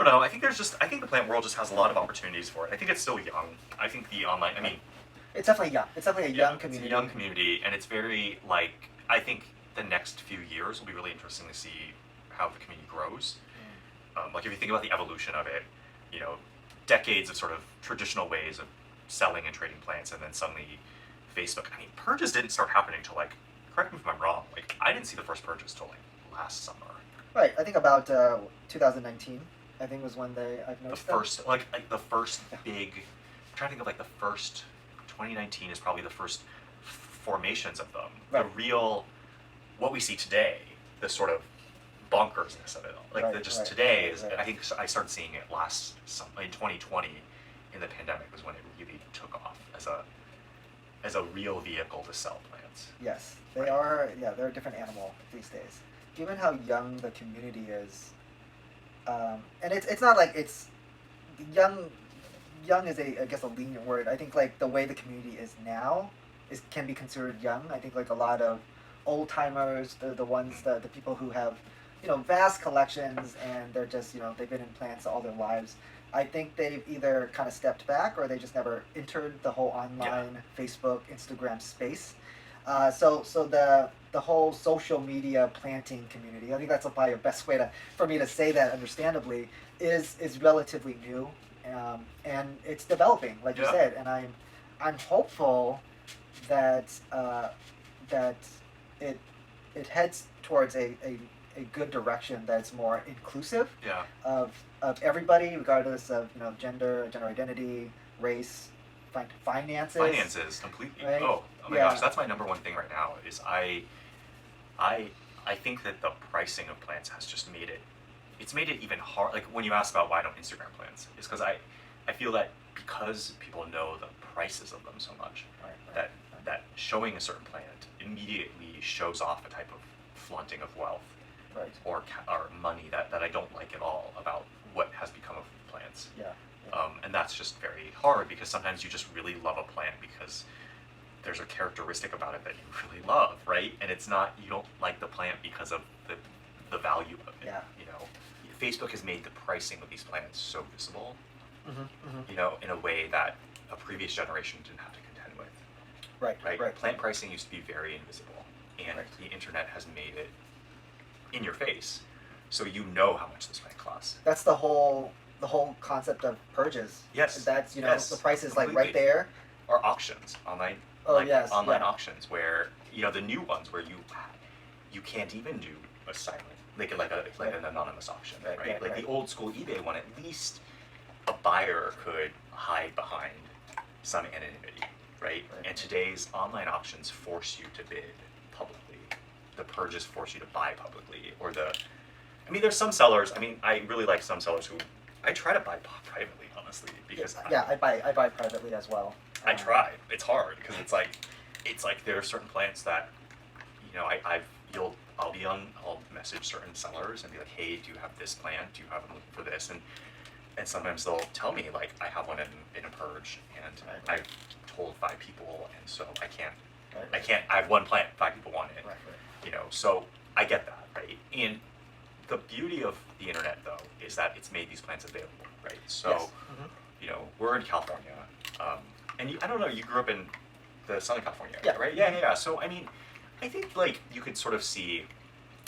don't know. I think the plant world just has a lot of opportunities for it. I think it's still young. I think the online, I mean, it's definitely young. It's definitely a young community. It's a young community, and it's very, like, I think the next few years will be really interesting to see how the community grows. Like, if you think about the evolution of it, you know, decades of sort of traditional ways of selling and trading plants, and then suddenly Facebook. I mean, purges didn't start happening until, like, correct me if I'm wrong, like, I didn't see the first purges till, like, last summer. Right, I think about 2019, I think was when I've noticed the first, like the first big, I'm trying to think of, like, the first, 2019 is probably the first formations of them. Right. The real, what we see today, the sort of bonkersness of it all. Like, today is, I think I started seeing it in 2020, in the pandemic, was when it really took off as a real vehicle to sell plants. Yes, they are. Yeah, they're a different animal these days. Given how young the community is, and it's not like it's young. Young is I guess a lenient word. I think, like, the way the community is now can be considered young. I think, like, a lot of old timers, the ones, the people who have, you know, vast collections, and they're just, you know, they've been in plants all their lives. I think they've either kind of stepped back, or they just never entered the whole online Facebook, Instagram space. So the whole social media planting community, I think that's probably the best way for me to say that understandably, is relatively new, and it's developing, like you said, and I'm hopeful that that it heads towards a good direction that's more inclusive of everybody, regardless of, you know, gender identity, race, finances completely. Right? Oh my gosh, that's my number one thing right now. Is I think that the pricing of plants has just made it even hard. Like, when you ask about why I don't Instagram plants, is because I feel that because people know the prices of them so much, that showing a certain plant immediately shows off a type of flaunting of wealth, or money that I don't like at all about what has become of plants. And that's just very hard, because sometimes you just really love a plant because there's a characteristic about it that you really love, right? And it's not, you don't like the plant because of the value of it. You know, Facebook has made the pricing of these plants so visible, you know, in a way that a previous generation didn't have to contend with. Right. Plant pricing used to be very invisible, and the internet has made it in your face, so you know how much this plant costs. That's the whole concept of purges. Yes. That's, you know, the price is completely, like, right there. Or auctions, online. Online auctions, where, you know, the new ones where you can't even do a silent, like an anonymous auction, right? The old school eBay one, at least a buyer could hide behind some anonymity, right? And today's online auctions force you to bid publicly. The purges force you to buy publicly, I mean, there's some sellers. I mean, I really like some sellers who I try to buy privately, honestly, because I buy privately as well. I try. It's hard, because it's like there are certain plants that, you know, I'll message certain sellers and be like, hey, do you have this plant? Do you have one for this? And sometimes they'll tell me, like, I have one in a purge, and I've told 5 people, and so I can't. I have one plant, 5 people want it. You know, so I get that, right? And the beauty of the internet, though, is that it's made these plants available, right? So, you know, we're in California, and I don't know, you grew up in the Southern California area, right? Yeah. So, I mean, I think, like, you could sort of see,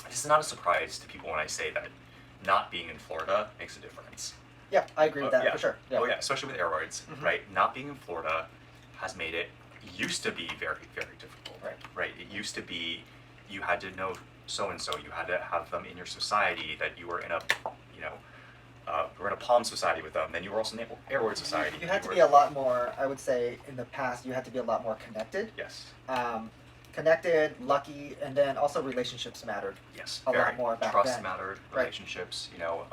this is not a surprise to people when I say that not being in Florida makes a difference. Yeah, I agree with that, for sure. Oh yeah, especially with aeroids, right? Not being in Florida has made it, used to be very, very difficult, right? It used to be, you had to know so-and-so, you had to have them in your society, that you were in a, you know, we're in a palm society with them, then you were also in an aeroid society. You had to be a lot more, I would say, in the past, you had to be a lot more connected. Yes. Connected, lucky, and then also relationships mattered. Yes, a lot more back Trust then. mattered, relationships, you know,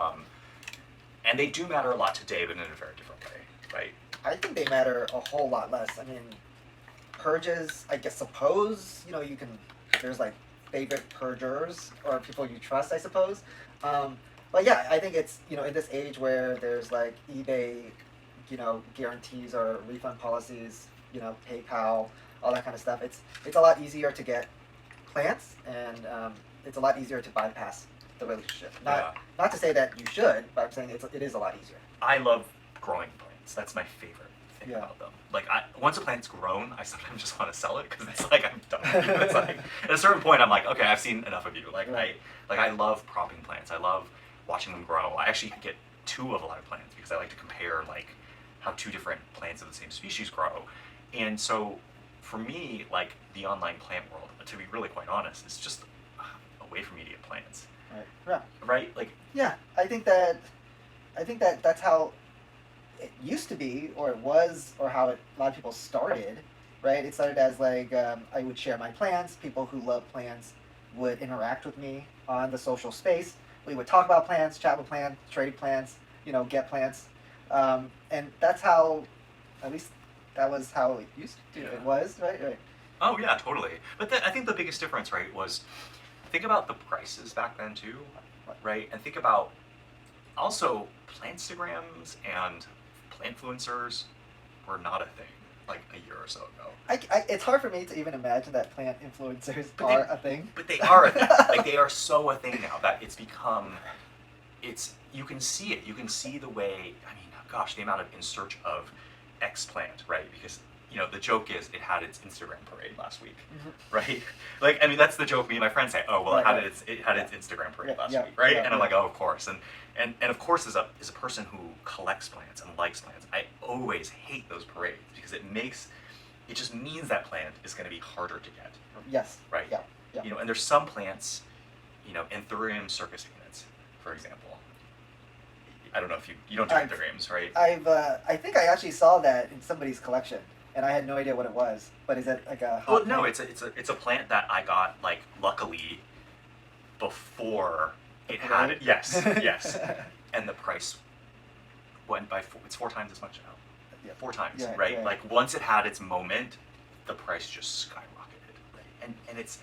and they do matter a lot today, but in a very different way, right? I think they matter a whole lot less. I mean, purges, I guess, suppose, you know, there's, like, favorite purgers, or people you trust, I suppose. But yeah, I think it's, you know, in this age where there's, like, eBay, you know, guarantees or refund policies, you know, PayPal, all that kind of stuff, it's a lot easier to get plants, and it's a lot easier to bypass the relationship. Yeah. Not to say that you should, but I'm saying it is a lot easier. I love growing plants. That's my favorite thing Yeah. about them. Like, once a plant's grown, I sometimes just want to sell it because it's like I'm done with you. It's like at a certain point, I'm like, okay, I've seen enough of you. Like, Right. I love propping plants. I love watching them grow. I actually get two of a lot of plants because I like to compare like how two different plants of the same species grow. And so, for me, like the online plant world, to be really quite honest, is just a way for me to get plants. Right. Yeah. Right? Like, Yeah. I think that that's how it used to be, or it was, or how a lot of people started. Right. It started as like I would share my plants. People who love plants would interact with me on the social space. We would talk about plants, chat with plants, trade plants, get plants, and that's how, at least that was how it used to. It was right. oh yeah, totally. But I think the biggest difference, right, was think about the prices back then too, right? And think about also plantstagrams and plantfluencers were not a thing like a year or so ago. It's hard for me to even imagine that plant influencers But are a thing. But they are a thing. Like they are so a thing now that it's become. You can see it. You can see the way. I mean, gosh, the amount of in search of X plant, right? Because the joke is it had its Instagram parade last week, right? Like, I mean, that's the joke me and my friends say. Oh, well, Right, it had its Instagram parade last yeah, week, right? yeah, and I'm yeah. like, oh, of course. And of course, as a person who collects plants and likes plants, I always hate those parades because it just means that plant is going to be harder to get. Yes. Right. Yeah. And there's some plants, Anthurium circus units, for example. I don't know if you don't do anthuriums, right? I think I actually saw that in somebody's collection, and I had no idea what it was. But is it like a hot Well, no, plant? it's a plant that I got like luckily before it had Right? it. Yes. And the price went by it's 4 times as much now. Yeah. 4 times, Yeah, right? yeah. Like once it had its moment, the price just skyrocketed, right?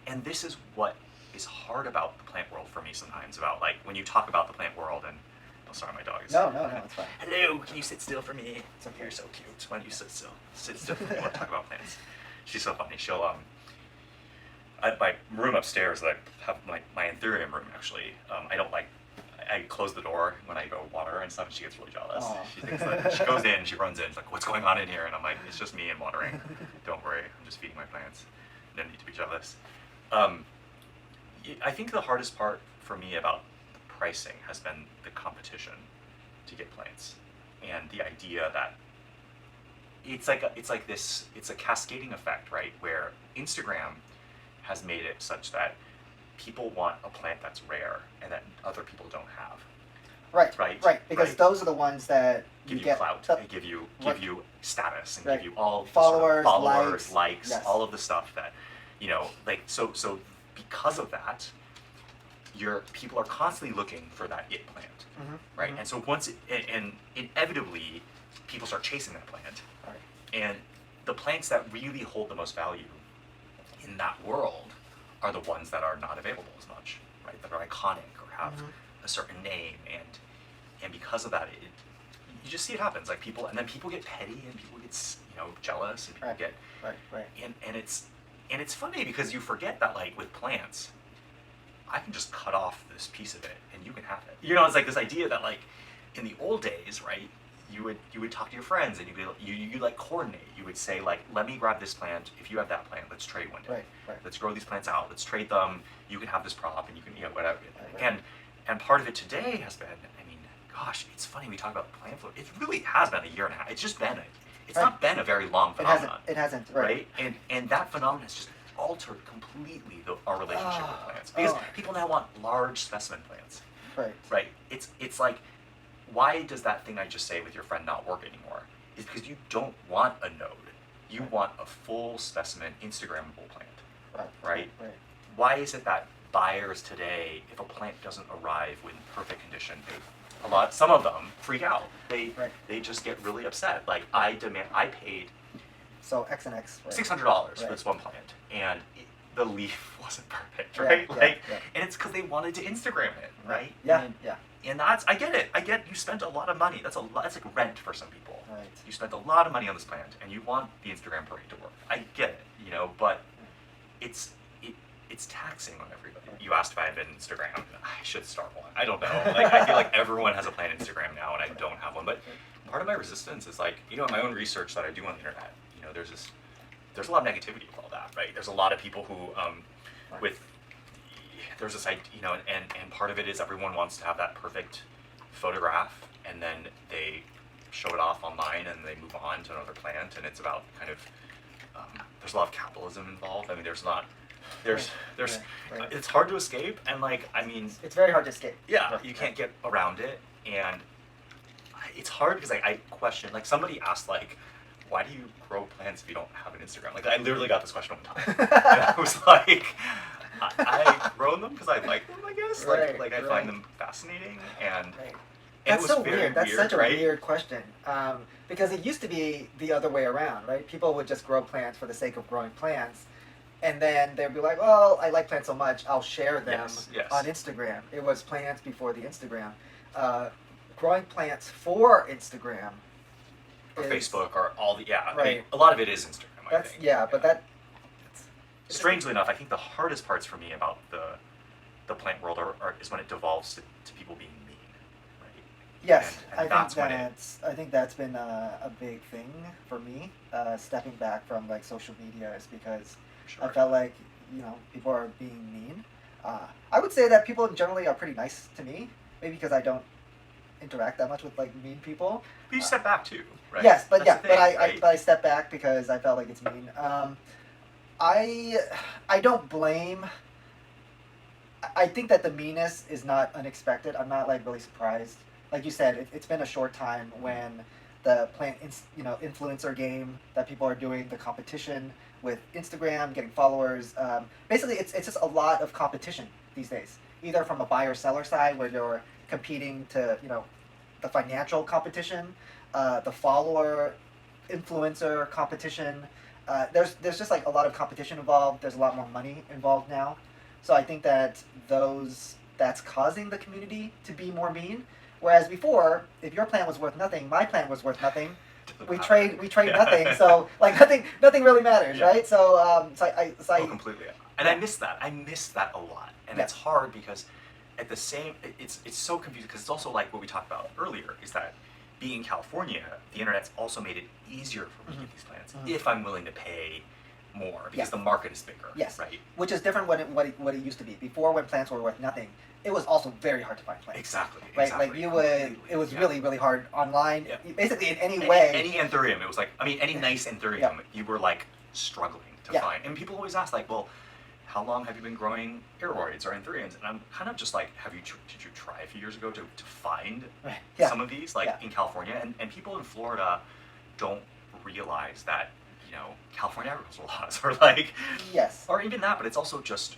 And this is what is hard about the plant world for me sometimes. About like when you talk about the plant world and. Oh, sorry, my dog is. No, it's fine. Hello, can you sit still for me? You're so cute. Why don't you sit still? Sit still for me. I want to talk about plants. She's so funny. She'll my room upstairs that I have my anthurium room actually. I close the door when I go water and stuff, and she gets really jealous. Aw. She thinks that she goes in, she runs in, she's like, "What's going on in here?" And I'm like, "It's just me and watering. Don't worry, I'm just feeding my plants. No need to be jealous." I think the hardest part for me about pricing has been the competition to get plants and the idea that it's a cascading effect, right? Where Instagram has made it such that people want a plant that's rare and that other people don't have. Right. Because Right. those are the ones that Give you get clout, the- they give you status, and Right. give you all the Followers, sort of followers, likes, yes. all of the stuff that so because of that, people are constantly looking for that it plant, right? And so and inevitably, people start chasing that plant, Right. and the plants that really hold the most value in that world are the ones that are not available as much, right? That are iconic or have a certain name, and because of that, you just see it happens. Like people get petty, and people get jealous, and people Right. get Right. and it's funny because you forget that like with plants, I can just cut off this piece of it and you can have it. It's like this idea that like in the old days, right? You would talk to your friends and you like coordinate. You would say like, let me grab this plant. If you have that plant, let's trade one day. Right. Let's grow these plants out. Let's trade them. You can have this prop and you can whatever. Right. And part of it today has been, I mean, gosh, it's funny we talk about plant flow. It really has been a year and a half. It's just been it's Right. not been a very long phenomenon. It hasn't. Right? And that phenomenon has just altered completely our relationship with plants because people now want large specimen plants. Right. It's like, why does that thing I just say with your friend not work anymore? It's because you don't want a node. You want a full specimen Instagrammable plant. Right? Why is it that buyers today, if a plant doesn't arrive in perfect condition, some of them freak out. They just get really upset. Like I paid So X and X. Right. $600 for this one plant, and the leaf wasn't perfect, right? And it's because they wanted to Instagram it, right? Yeah. And I get it. I get you spent a lot of money. That's like rent for some people. Right. You spent a lot of money on this plant, and you want the Instagram parade to work. I get it, but it's taxing on everybody. You asked if I had been Instagram. I should start one. I don't know. Like, I feel like everyone has a plant Instagram now, and I don't have one. But part of my resistance is like, in my own research that I do on the internet, there's a lot of negativity with all that, right? There's a lot of people who, there's this idea, and part of it is everyone wants to have that perfect photograph, and then they show it off online, and they move on to another plant, and it's about kind of, there's a lot of capitalism involved. I mean, there's Right. it's hard to escape, and It's very hard to escape. yeah, Right. you can't get around it, and it's hard because I question, like, somebody asked, like, why do you grow plants if you don't have an Instagram? Like, I literally got this question one time, and I was like, I grow them because I like them, I guess. Right, Like I right. find them fascinating, and Right. it That's was so very weird. That's such a right? weird question. Because it used to be the other way around, right? People would just grow plants for the sake of growing plants. And then they'd be like, well, I like plants so much, I'll share them Yes. on Instagram. It was plants before the Instagram. Growing plants for Instagram. Or is- Facebook, or all the I mean, Right. a lot of it is Instagram. I That's think. but that. Strangely enough, I think the hardest parts for me about the plant world is when it devolves to people being mean, right? Yes, And I that's think when I think that's been a big thing for me. Stepping back from like social media is because Sure. I felt like people are being mean. I would say that people generally are pretty nice to me. Maybe because I don't interact that much with like mean people. But you step back too, right? Yes, but That's the thing, right? but I step back because I felt like it's mean. I don't blame. I think that the meanness is not unexpected. I'm not like really surprised. Like you said, it's been a short time when the influencer game that people are doing, the competition with Instagram, getting followers. Basically, it's just a lot of competition these days. Either from a buyer seller side where you're competing to the financial competition, the follower influencer competition. There's just like a lot of competition involved. There's a lot more money involved now. So I think that that's causing the community to be more mean. Whereas before, if your plant was worth nothing, my plant was worth nothing. We trade Yeah. nothing. So like nothing really matters, Yeah. right? So I Completely. And I miss that. I miss that a lot. And Yeah. it's hard because it's so confusing because it's also like what we talked about earlier is that being in California, the internet's also made it easier for me to get these plants if I'm willing to pay more because Yeah. the market is bigger. Yes. Right. which is different what it used to be. Before, when plants were worth nothing, it was also very hard to find plants. Exactly. Right, Exactly. like you would. Completely. It was Yeah. really hard online. Yeah. Basically, in any way. Any anthurium, it was like, I mean, any nice anthurium, you were like struggling to Yeah. find. And people always ask, like, well, how long have you been growing aeroids or anthuriums? And I'm kind of just like, did you try a few years ago to find Right. Yeah. some of these, like in California? And people in Florida don't realize that, California agricultural laws are like, Yes. or even that, but it's also just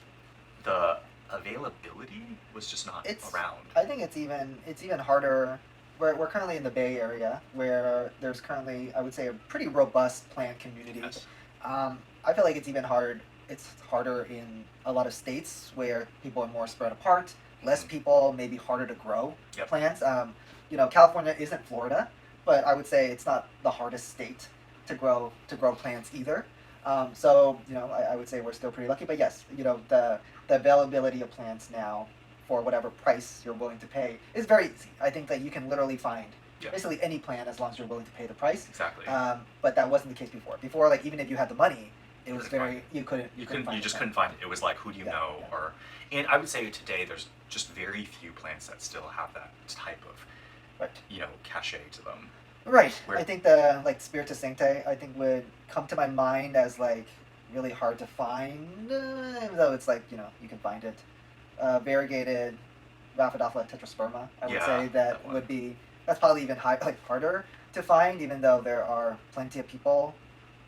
the availability was just not around. I think it's even harder. We're currently in the Bay Area, where there's currently, I would say, a pretty robust plant community. Yes. I feel like it's even hard. It's harder in a lot of states where people are more spread apart. Less people, maybe harder to grow Yep. plants. California isn't Florida, but I would say it's not the hardest state to grow plants either. I would say we're still pretty lucky. But yes, the availability of plants now for whatever price you're willing to pay is very easy. I think that you can literally find basically any plant as long as you're willing to pay the price. Exactly. But that wasn't the case before. Before, like even if you had the money, it was Couldn't find you couldn't You find just it. couldn't find it. It was like, who do you know? Yeah. And I would say today there's just very few plants that still have that type of, Right. cachet to them. Right. Where- I think the Spiritus Sanctae would come to my mind as like really hard to find, even though it's like you can find it. Variegated Rhaphidophila tetrasperma. I would Yeah, say that one. that's probably even harder to find, even though there are plenty of people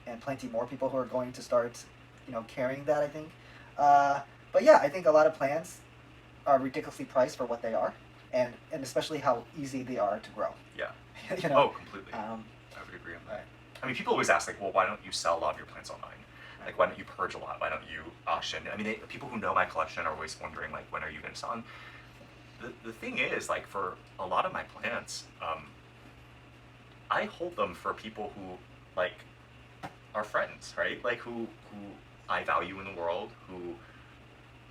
and plenty more people who are going to start carrying that. I think. But yeah, I think a lot of plants are ridiculously priced for what they are, and especially how easy they are to grow. Yeah. you know. Oh, completely. Um, I would agree on that. right. I mean, people always ask, like, well, why don't you sell a lot of your plants online? Like, why don't you purge a lot? Why don't you auction? I mean, people who know my collection are always wondering, like, when are you going to sell them? The thing is, like, for a lot of my plants, I hold them for people who, like, are friends, right? Like, who I value in the world, who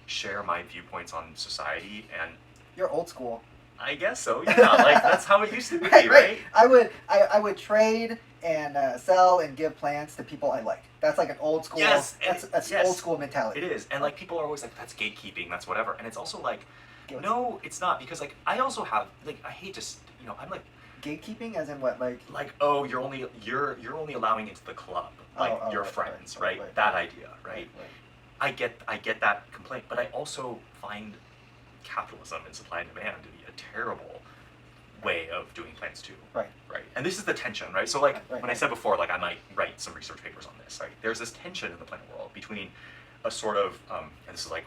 share my viewpoints on society, and You're old school. I guess so. Yeah, like that's how it used to be, Right, right? I would trade and sell and give plants to people I like. That's like an old school. Yes, and That's yes, old school mentality. it is. And like people are always like, that's gatekeeping, that's whatever. And it's also like, Okay, what's- no, it's not, because like I also have like I hate to I'm like Gatekeeping, as in what, like? oh, you're only allowing into the club, like your right, friends, right, right? right. That idea, right? Right. I get that complaint, but I also find capitalism and supply and demand to be a terrible way of doing plants too. Right. Right. And this is the tension, right? So like Right, when I right. said before, like I might write some research papers on this, right? There's this tension in the plant world between a sort of and this is like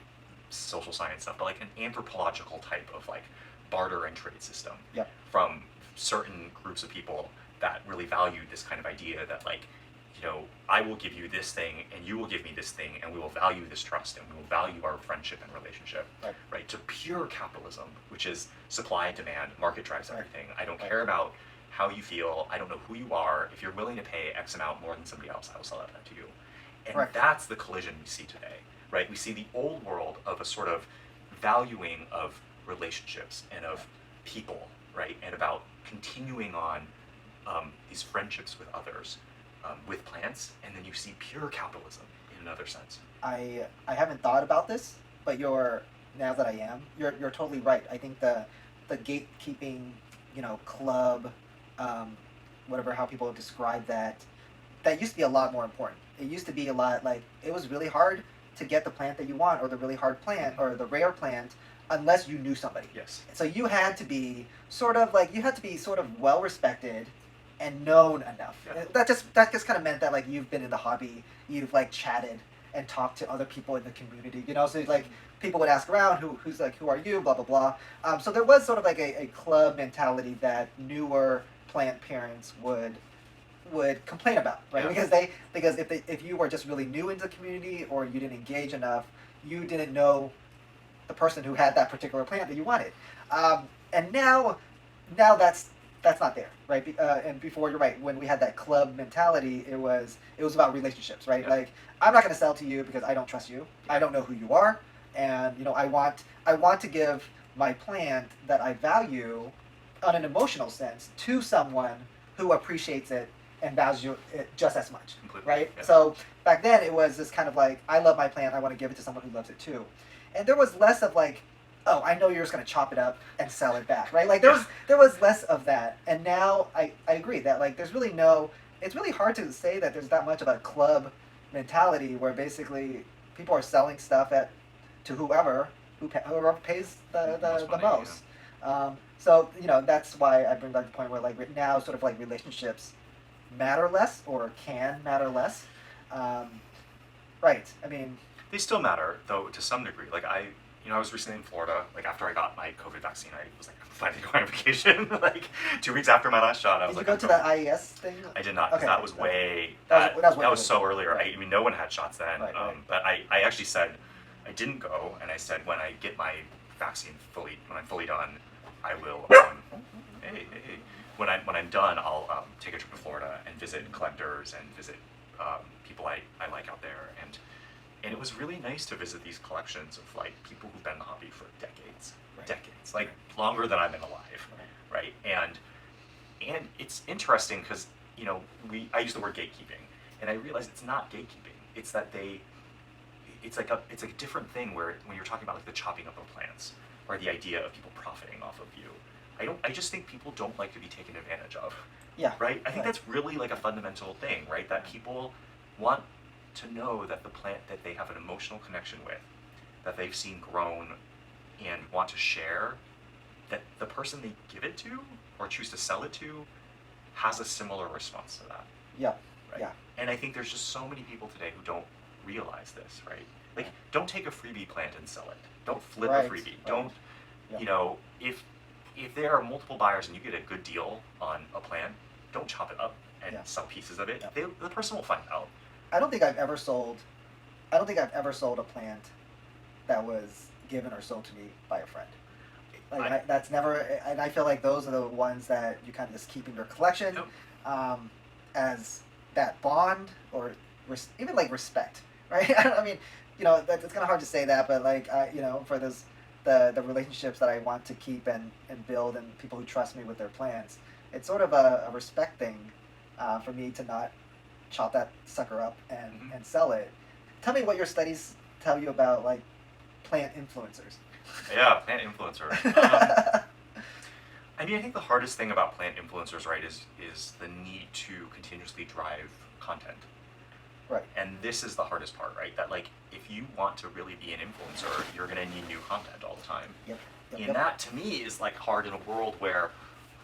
social science stuff, but like an anthropological type of like barter and trade system Yep. from certain groups of people that really value this kind of idea that like, I will give you this thing and you will give me this thing and we will value this trust and we will value our friendship and relationship, Right. to pure capitalism, which is supply and demand, market drives Right. everything. I don't Right. care about how you feel, I don't know who you are. If you're willing to pay X amount more than somebody else, I will sell that to you. And Right. that's the collision we see today, right? We see the old world of a sort of valuing of relationships and of people, right? And about continuing on these friendships with others, with plants, and then you see pure capitalism in another sense. I haven't thought about this, but now that I am, you're totally right. I think the gatekeeping, club, whatever, how people describe that used to be a lot more important. It used to be a lot like it was really hard to get the plant that you want, or the really hard plant, or the rare plant, unless you knew somebody. Yes. So you had to be sort of well respected and known enough. Yeah. That just kind of meant that like you've been in the hobby, you've like chatted and talked to other people in the community. So like people would ask around, who's like, who are you, blah blah blah. So there was sort of like a club mentality that newer plant parents would complain about, right? Yeah. Because if you were just really new into the community or you didn't engage enough, you didn't know the person who had that particular plant that you wanted. And now that's not there, right? And before, you're right, when we had that club mentality, it was about relationships, right? Yeah. Like, I'm not going to sell to you because I don't trust you. I don't know who you are, and I want to give my plant that I value on an emotional sense to someone who appreciates it and values it just as much, Completely, right? yeah. So back then it was this kind of like, I love my plant, I want to give it to someone who loves it too. And there was less of like, oh, I know you're just going to chop it up and sell it back, right? Like there was less of that. And now I agree that like there's really it's really hard to say that there's that much of a club mentality where basically people are selling stuff to whoever pays the most. So that's why I bring back the point where like now sort of like relationships matter less or can matter less. Right. I mean, They still matter, though, to some degree. Like I was recently in Florida. Like after I got my COVID vaccine, I was like, I'm finally going on vacation. Like 2 weeks after my last shot, I was did like, you go I'm to going. that IES thing? I did not, because Okay. that was way That was way that was so earlier. earlier. Right. I mean, no one had shots then. Right, right. But I actually said I didn't go, and I said when I get my vaccine when I'm fully done, I will. Hey. When I'm done, I'll take a trip to Florida and visit collectors and visit people I like out there, and it was really nice to visit these collections of like people who've been in the hobby for decades, like longer than I've been alive, right? And it's interesting because I use the word gatekeeping, and I realized it's not gatekeeping. It's that it's like a different thing where when you're talking about like the chopping up of plants or the idea of people profiting off of you. I just think people don't like to be taken advantage of. Yeah. Right? I think that's really like a fundamental thing, right? That people want to know that the plant that they have an emotional connection with, that they've seen grown and want to share, that the person they give it to or choose to sell it to has a similar response to that. Yeah. Right? Yeah. And I think there's just so many people today who don't realize this, right? Like, don't take a freebie plant and sell it. Don't flip Right, a freebie. right. Don't, Yeah. If there are multiple buyers and you get a good deal on a plant, don't chop it up and sell pieces of it. Yeah. The person will find out. I don't think I've ever sold a plant that was given or sold to me by a friend. Like that's never, and I feel like those are the ones that you kind of just keep in your collection, Yep. As that bond or even like respect, right? I mean, you know, it's kind of hard to say that, but like, you know, for this, the relationships that I want to keep and build, and people who trust me with their plants, it's sort of a respect thing, for me to not chop that sucker up and sell it. Tell me what your studies tell you about like plant influencers. Yeah, plant influencer. I mean, I think the hardest thing about plant influencers, right, is the need to continuously drive content. Right. And this is the hardest part, right? That like if you want to really be an influencer, you're gonna need new content all the time. Yep. Yep. And Yep. that to me is like hard in a world where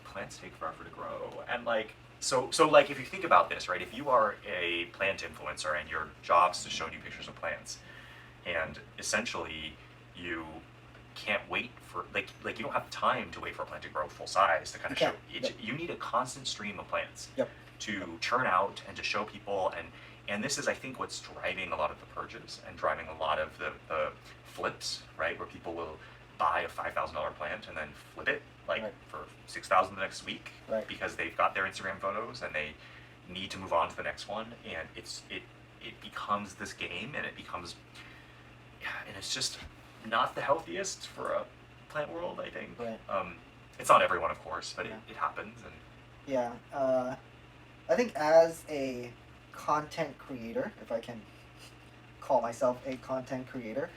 plants take forever to grow. And like so like if you think about this, right, if you are a plant influencer and your job is to show new pictures of plants, and essentially you can't wait for like you don't have time to wait for a plant to grow full size to kind of You show can't. it. You need a constant stream of plants Yep. to churn out and to show people, and this is I think what's driving a lot of the purges and driving a lot of the flips, right, where people will buy a $5,000 plant and then flip it like Right. for 6,000 the next week, Right. because they've got their Instagram photos and they need to move on to the next one, and it becomes this game, and it becomes, yeah, and it's just not the healthiest for a plant world, I think. Right. It's not everyone, of course, but Yeah. it happens. And Yeah. I think as a content creator, if I can call myself a content creator,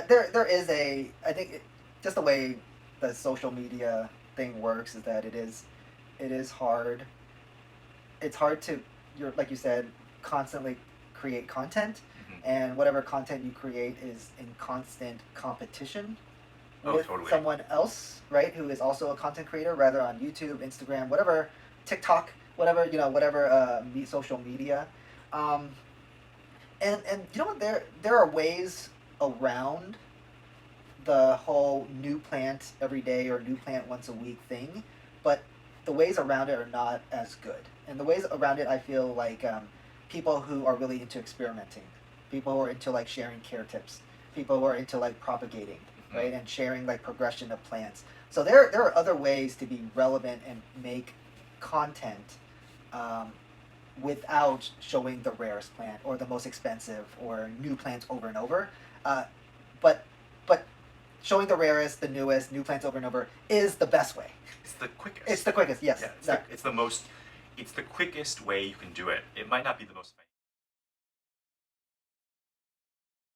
there is a, I think just the way the social media thing works is that it is hard. It's hard to, you're like you said, constantly create content, Mhm. and whatever content you create is in constant competition Oh, with totally. someone else, right, who is also a content creator, rather on YouTube, Instagram, whatever, TikTok, whatever, you know, whatever social media. Um, and you know what, there are ways around the whole new plant every day or new plant once a week thing, but the ways around it are not as good. And the ways around it, I feel like, people who are really into experimenting, people who are into like sharing care tips, people who are into like propagating, Mhm. right, and sharing like progression of plants. So there are other ways to be relevant and make content, um, without showing the rarest plant or the most expensive or new plants over and over. Uh, but showing the rarest, the newest, new plants over and over is the best way. It's the quickest. It's the quickest, yes. Yeah, it's the quickest way you can do it. It might not be the most